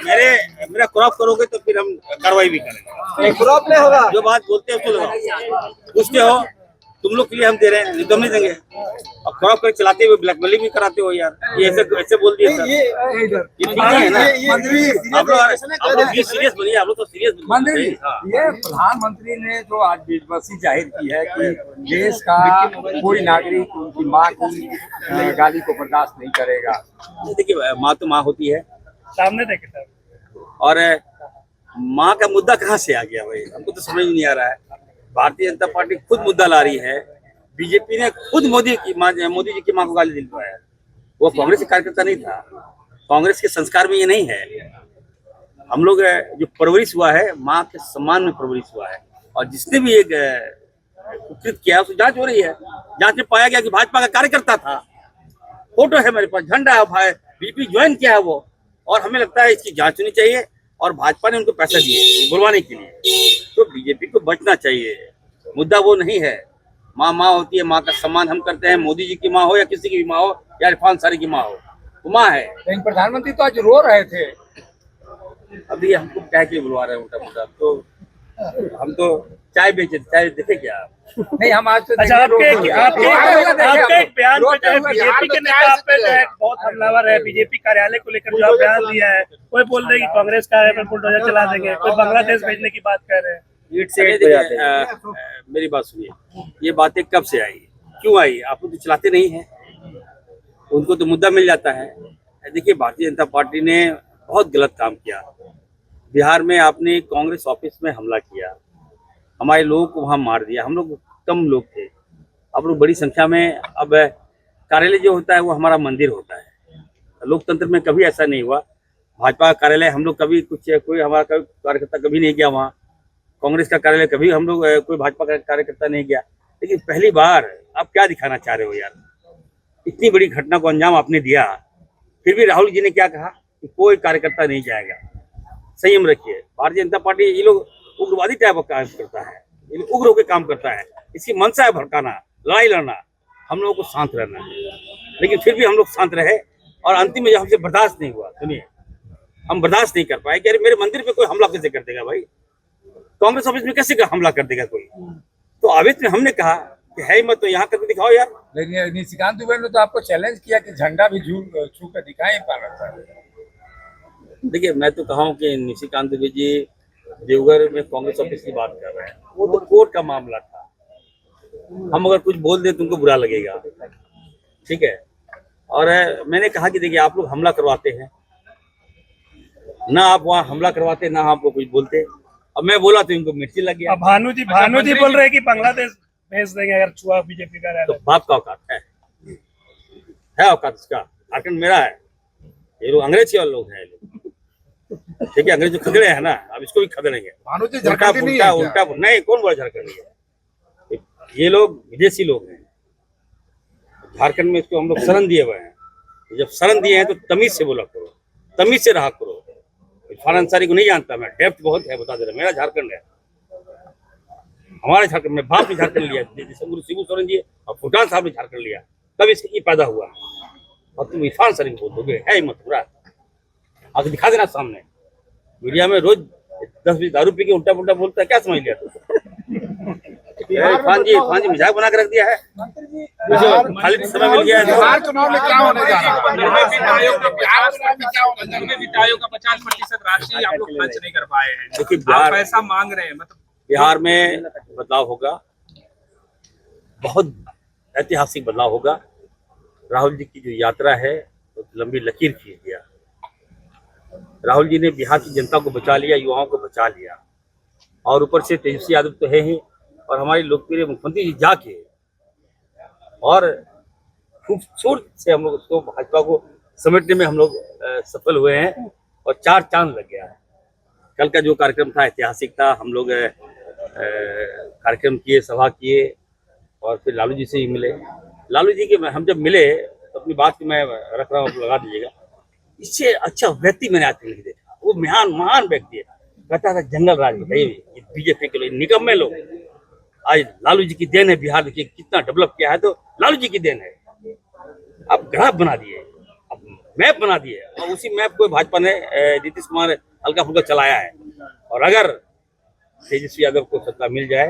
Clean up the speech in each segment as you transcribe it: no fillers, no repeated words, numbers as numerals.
मेरा क्रॉप करोगे तो फिर हम कार्रवाई भी करेंगे। क्रॉप नहीं होगा। जो बात बोलते हैं उसको लगाओ, पूछते हो तुम लोग के लिए हम दे रहे हैं, नहीं तो हम नहीं देंगे। और क्रॉप कर चलाते हुए ब्लैकमेलिंग भी कराते हो यार, ये ऐसे बोल दिए सर, ये ठीक है ना? आप लोग सीरियस बनिए, आप लोग तो सीरियस मंत्री जी, ये प्रधानमंत्री ने जो आज देशवासी जाहिर की है कि देश का कोई नागरिक उनकी माँ की गाली को बर्दाश्त नहीं करेगा। देखिए माँ तो माँ होती है, सामने देखे सर। और माँ का मुद्दा कहाँ से आ गया भाई, हमको तो समझ नहीं आ रहा है। भारतीय जनता पार्टी खुद मुद्दा ला रही है, बीजेपी ने खुद मोदी जी की माँ को गाली दिलवाया है। वो कांग्रेस का कार्यकर्ता नहीं था, कांग्रेस के संस्कार में ये नहीं है। हम लोग जो परवरिश हुआ है माँ के सम्मान में परवरिश हुआ है, और जिसने भी एक कुकृत किया उसकी जांच हो रही है। जांच में पाया गया कि भाजपा का कार्यकर्ता था, फोटो है मेरे पास, झंडा है, भाई बीजेपी ज्वाइन किया है वो, और हमें लगता है इसकी जांच होनी चाहिए। और भाजपा ने उनको पैसा दिए बुलवाने के लिए, तो बीजेपी को बचना चाहिए। मुद्दा वो नहीं है, माँ माँ होती है, माँ का सम्मान हम करते हैं। मोदी जी की माँ हो या किसी की भी माँ हो या इरफान सारी की माँ हो, वो माँ है। लेकिन प्रधानमंत्री तो आज रो रहे थे। अभी हमको कह के बुलवा रहे हैं उल्टा पुल्टा, तो हम तो चाय बेचे, चाय देखे क्या आप? नहीं, हम आज तो अच्छा, आपके एक बयान पे जो है बीजेपी के नेता आप पे जो है बहुत हमलावर है, बीजेपी कार्यालय को लेकर जो आप बयान दिया है, कोई बोल रहे हैं कि कांग्रेस कार्यालय पर बुलडोजर चला देंगे, कोई बांग्लादेश भेजने की बात कर रहे हैं। मेरी बात सुनिए, ये बातें कब से आई, क्यों आई? आप लोग तो चलाते नहीं हैं, उनको तो मुद्दा मिल जाता है। देखिए भारतीय जनता पार्टी ने बहुत गलत काम किया। बिहार में आपने कांग्रेस ऑफिस में हमला किया, हमारे लोगों को वहां मार दिया। हम लोग कम लोग थे, आप लोग बड़ी संख्या में। अब कार्यालय जो होता है वो हमारा मंदिर होता है, लोकतंत्र में कभी ऐसा नहीं हुआ। भाजपा का कार्यालय हम लोग कभी कोई हमारा कार्यकर्ता कभी नहीं गया वहाँ, कांग्रेस का कार्यालय कभी हम लोग कोई भाजपा का कार्यकर्ता नहीं गया। लेकिन पहली बार आप क्या दिखाना चाह रहे हो यार? इतनी बड़ी घटना को अंजाम आपने दिया, फिर भी राहुल जी ने क्या कहा कि कोई कार्यकर्ता नहीं जाएगा। संयम रखिए, भारतीय जनता पार्टी ये लोग उग्रवादी टाइप का काम करता है, ये लोग उग्र होकर काम करता है। इसकी मंशा है भड़काना, लड़ाई लड़ना, हम लोगों को शांत रहना है। लेकिन फिर भी हम लोग शांत रहे, और अंतिम में जब हमसे बर्दाश्त नहीं हुआ, सुनिए हम बर्दाश्त नहीं कर पाए कि अरे मेरे मंदिर पे कोई हमला कैसे कर देगा भाई, कांग्रेस ऑफिस में कैसे हमला कर देगा कोई। तो आवेश में हमने कहा कि है मत तो यहाँ करके दिखाओ यार। लेकिन निशिकांत दुबे ने तो आपको चैलेंज किया कि झंडा भी छू कर दिखाएं पार्लर। देखिए मैं तो कहा हूँ कि निशिकांत दुबे जी देवघर में कांग्रेस ऑफिस की बात कर रहे हैं, वो तो कोर्ट का मामला था। हम अगर कुछ बोल दें तो उनको बुरा लगेगा, ठीक है। और मैंने कहा कि देखिए आप लोग हमला करवाते हैं ना, आप वहाँ हमला करवाते ना आपको कुछ बोलते। अब मैं बोला तो इनको मिर्ची लग गया। भानु जी बोल रहे हैं कि बांग्लादेश भेज देंगे अगर छुआ बीजेपी कार्यालय। तो बाप का औकात है औकात इसका। झारखंड मेरा है, ये लोग अंग्रेज के लोग हैं, ठीक है। अंग्रेज जो खदेड़े हैं ना, अब इसको भी खदेड़ेंगे। उल्टा नहीं, कौन बोला झारखंड है? ये लोग विदेशी लोग हैं। झारखंड में इसको हम लोग शरण दिए हुए हैं। जब शरण दिए हैं तो तमीज से बोला करो, तमीज से रहा करो। इरफान अंसारी को नहीं जानता मैं, डेप्थ बहुत है, बता दे रहा। मेरा झारखंड है, हमारे झारखंड में बाप ने झारखंड लिया, जैसे गुरु शिबू सोरेन जी और फुटान साहब ने झारखंड लिया, तब इसकी पैदा हुआ। और तुम इरफान अंसारी को बोल दोगे है मत पूरा, आगे दिखा देना सामने मीडिया में। रोज 10 बीस दारू पी के उल्टा पुल्टा बोलता है, क्या समझ लिया तू? इरफान जी मजाक बना के रख दिया है, खाली समय मिल गया है। बिहार चुनाव में क्या होने जा रहा है? वित्त आयोग का 50% राशि आप लोग खर्च नहीं कर पाए हैं। देखिए आप पैसा मांग रहे हैं, मतलब बिहार में बदलाव होगा, बहुत ऐतिहासिक बदलाव होगा। राहुल जी की जो यात्रा है तो लंबी लकीर खींच दिया। राहुल जी ने बिहार की जनता को बचा लिया, युवाओं को बचा लिया, और ऊपर से तेजस्वी यादव तो है ही, और हमारे लोकप्रिय मुख्यमंत्री जी जाके और खूबसूरत से हम लोग उसको भाजपा को समेटने में हम लोग सफल हुए हैं, और 4 चांद लग गया है। कल का जो कार्यक्रम था ऐतिहासिक था। हम लोग कार्यक्रम किए, सभा किए, और फिर लालू जी से ही मिले। लालू जी के हम जब मिले तो अपनी बात को मैं रख रहा हूँ, लगा दीजिएगा। इससे अच्छा व्यक्ति मैंने आज तक नहीं देखा। वो महान व्यक्ति है। कहता था जंगल राज बताइए, बीजेपी के लोग निकम्मे लोग। आज लालू जी की देन है, बिहार देखिए कितना डेवलप किया है, तो लालू जी की देन है। आप ग्राफ बना दिए, अब मैप बना दिए और उसी मैप को भाजपा ने नीतीश कुमार हल्का फुल्का चलाया है। और अगर तेजस्वी यादव को सत्ता मिल जाए,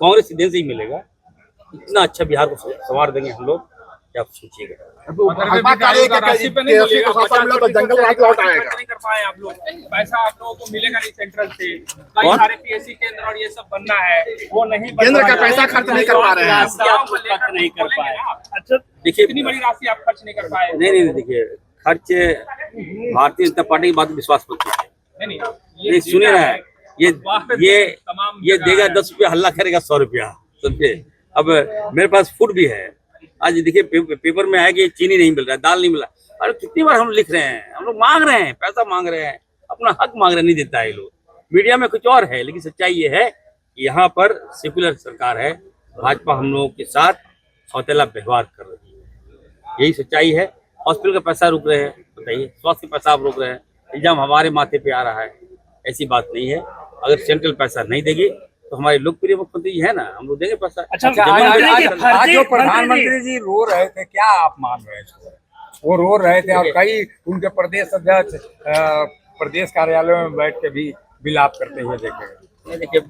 कांग्रेस देन से ही मिलेगा, इतना अच्छा बिहार को संवार देंगे हम लोग, क्या आप सोचिएगा। जंगल राज लौट आएगा, नहीं कर पाए आप लोग, पैसा आप लोगों को मिलेगा नहीं सेंट्रल से, कई सारे पीएससी केंद्र और ये सब बनना है, वो नहीं, केंद्र का पैसा खर्च नहीं कर पा रहे हैं, नहीं कर पाए। अच्छा देखिए इतनी बड़ी राशि आप खर्च नहीं कर पाए। नहीं, देखिए खर्च भारतीय जनता पार्टी की बात विश्वास करती है। नहीं सुनिए ना, ये देगा 10 रुपया, हल्ला करेगा 100 रुपया, समझे। अब मेरे पास फूड भी है, आज देखिए पेपर में है कि चीनी नहीं मिल रहा है, दाल नहीं मिल रहा। अरे कितनी बार हम लिख रहे हैं, हम लोग मांग रहे हैं, पैसा मांग रहे हैं, अपना हक मांग रहे हैं, नहीं देता है लोग। मीडिया में कुछ और है, लेकिन सच्चाई ये है कि यहाँ पर सेकुलर सरकार है, भाजपा हम लोगों के साथ सौतेला व्यवहार कर रही है, यही सच्चाई है। हॉस्पिटल का पैसा रोक रहे हैं, बताइए, स्वास्थ्य का पैसा आप रोक रहे हैं, इल्जाम हमारे माथे पे आ रहा है, ऐसी बात नहीं है। अगर सेंट्रल पैसा नहीं देगी तो हमारे लोकप्रिय मुख्यमंत्री जी है ना, हम लोग देंगे पैसा। अच्छा, आज जो प्रधानमंत्री जी रो रहे थे, क्या आप मान रहे थे? वो रो रहे थे और कई उनके प्रदेश अध्यक्ष प्रदेश कार्यालय में बैठ के भी विलाप करते हुए देखे। देखिए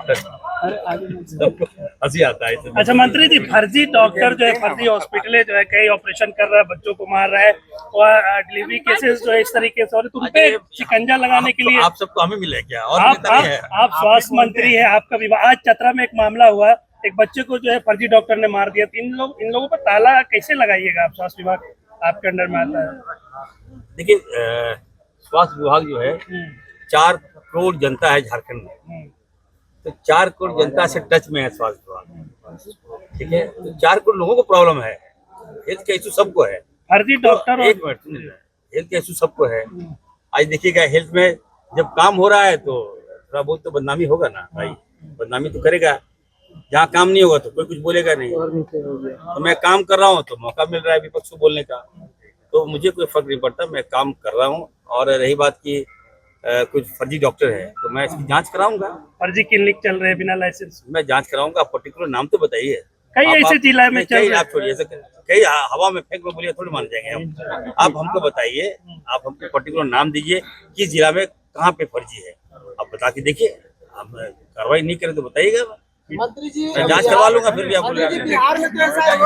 हंसी आता है। अच्छा मंत्री जी, फर्जी डॉक्टर जो है, फर्जी हॉस्पिटलें जो है, कई ऑपरेशन कर रहा है, बच्चों को मार रहा है, और डिलीवरी केसेस जो है इस तरीके से, और तुम पे शिकंजा लगाने के लिए आप सबको हमें मिले क्या? और आप स्वास्थ्य मंत्री है, आपका विभाग। आज चतरा में एक मामला हुआ, एक बच्चे को जो है फर्जी डॉक्टर ने मार दिया। इन लोगों पर ताला कैसे लगाइएगा आप? स्वास्थ्य विभाग आपके अंडर में आता है। देखिए स्वास्थ्य विभाग जो है 4 करोड़ जनता है झारखंड में, तो 4 करोड़ जनता से टच में है स्वास्थ्य विभाग, ठीक है। तो 4 करोड़ लोगों को प्रॉब्लम है, हेल्थ का इशू सबको है। फर्जी डॉक्टर, एक मिनट सुनिए, हेल्थ का इशू सबको है। आज देखिएगा हेल्थ में जब काम हो रहा है तो थोड़ा बहुत तो बदनामी होगा ना भाई, बदनामी तो करेगा। जहाँ काम नहीं होगा तो कोई कुछ बोलेगा नहीं। तो मैं काम कर रहा हूँ तो मौका मिल रहा है विपक्ष को बोलने का, तो मुझे कोई फर्क नहीं पड़ता, मैं काम कर रहा हूँ। और रही बात की कुछ फर्जी डॉक्टर है तो मैं इसकी जांच कराऊंगा। फर्जी क्लिनिक चल रहे हैं बिना लाइसेंस, मैं जांच कराऊंगा। पर्टिकुलर नाम तो बताइए। कई ऐसे जिला में चल रहे हैं, आप छोड़िए, कई हवा में फेंक में बोलिए थोड़ी मान जाएंगे हम। आप हमको बताइए, आप हमको पर्टिकुलर नाम दीजिए किस जिला में कहाँ पे फर्जी है, आप बता के देखिए। हम कार्रवाई नहीं करें तो बताइएगा, मंत्री जी मैं जांच करवा लूंगा, फिर भी आप बोलेंगे।